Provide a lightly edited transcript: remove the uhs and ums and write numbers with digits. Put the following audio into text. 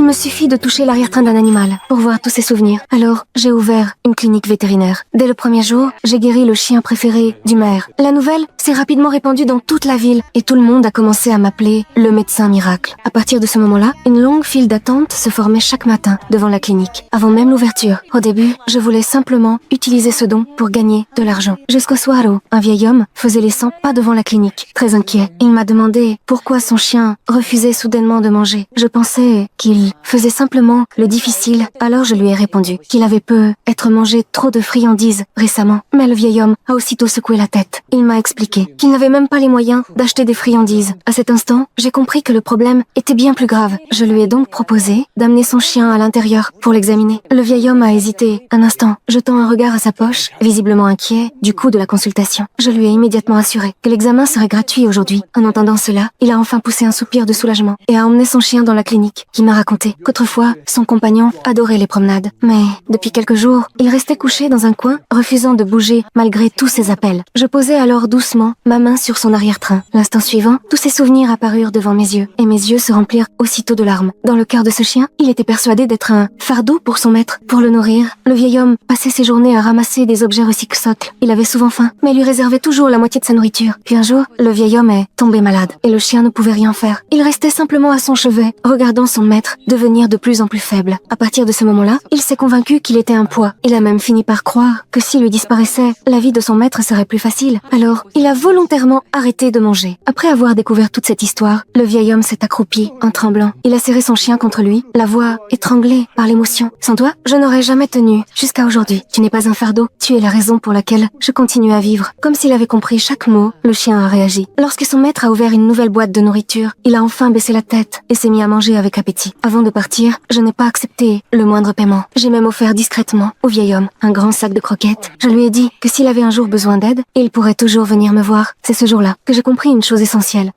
me suffit de toucher l'arrière-train d'un animal pour voir tous ses souvenirs. Alors, j'ai ouvert une clinique vétérinaire. Dès le premier jour, j'ai guéri le chien préféré du maire. La nouvelle s'est rapidement répandue dans toute la ville et tout le monde a commencé à m'appeler le médecin miracle. À partir de ce moment-là, une longue file d'attente se formait chaque matin devant la clinique, avant même l'ouverture. Au début, je voulais simplement utiliser ce don pour gagner de l'argent. Jusqu'au soir où un vieil homme faisait les 100 pas devant la clinique, très inquiet. Il m'a demandé pourquoi son chien refusait soudainement de manger. Je pensais qu'il faisait simplement le difficile, alors je lui ai répondu qu'il avait peut-être mangé trop de friandises récemment. Mais le vieil homme a aussitôt secoué la tête. Il m'a expliqué qu'il n'avait même pas les moyens d'acheter des friandises. À cet instant, j'ai compris que le problème était bien plus grave. Je lui ai donc proposé d'amener son chien à l'intérieur pour l'examiner. Le vieil homme a hésité un instant, jetant un regard à sa poche, visiblement inquiet du coût de la consultation. Je lui ai immédiatement assuré que l'examen serait gratuit aujourd'hui. En entendant cela, il a enfin poussé un soupir de soulagement et a emmené son chien dans la clinique, qui m'a raconté qu'autrefois, son compagnon adorait les promenades. Mais depuis quelques jours, il restait couché dans un coin, refusant de bouger malgré tous ses appels. Je posai alors doucement ma main sur son arrière-train. L'instant suivant, tous ses souvenirs apparurent devant mes yeux, et mes yeux se remplirent aussitôt de larmes. Dans le cœur de ce chien, il était persuadé d'être un fardeau pour son maître. Pour le nourrir, le vieil homme passait ses journées à ramasser des objets recyclables. Il avait souvent faim, mais lui réservait toujours la moitié de sa nourriture. Puis un jour, le vieil homme est tombé malade, et le chien ne pouvait rien faire. Il restait simplement à son chevet, regardant son maître devenir de plus en plus faible. À partir de ce moment-là, il s'est convaincu qu'il était un poids. Il a même fini par croire que s'il lui disparaissait, la vie de son maître serait plus facile. Alors, il a volontairement arrêté de manger. Après avoir découvert toute cette histoire, le vieil homme s'est accroupi, en tremblant. Il a serré son chien contre lui, la voix étranglée par l'émotion. Sans toi, je n'aurais jamais tenu jusqu'à aujourd'hui. Tu n'es pas un fardeau, tu es la raison pour laquelle je continue à vivre. Comme s'il avait compris chaque mot, le chien a réagi. Lorsque son maître a ouvert une nouvelle boîte de nourriture, il a enfin baissé la tête et s'est mis à manger avec appétit. Avant de partir, je n'ai pas accepté le moindre paiement. J'ai même offert discrètement au vieil homme un grand sac de croquettes. Je lui ai dit que s'il avait un jour besoin d'aide, il pourrait toujours venir me voir. C'est ce jour-là que j'ai compris une chose essentielle.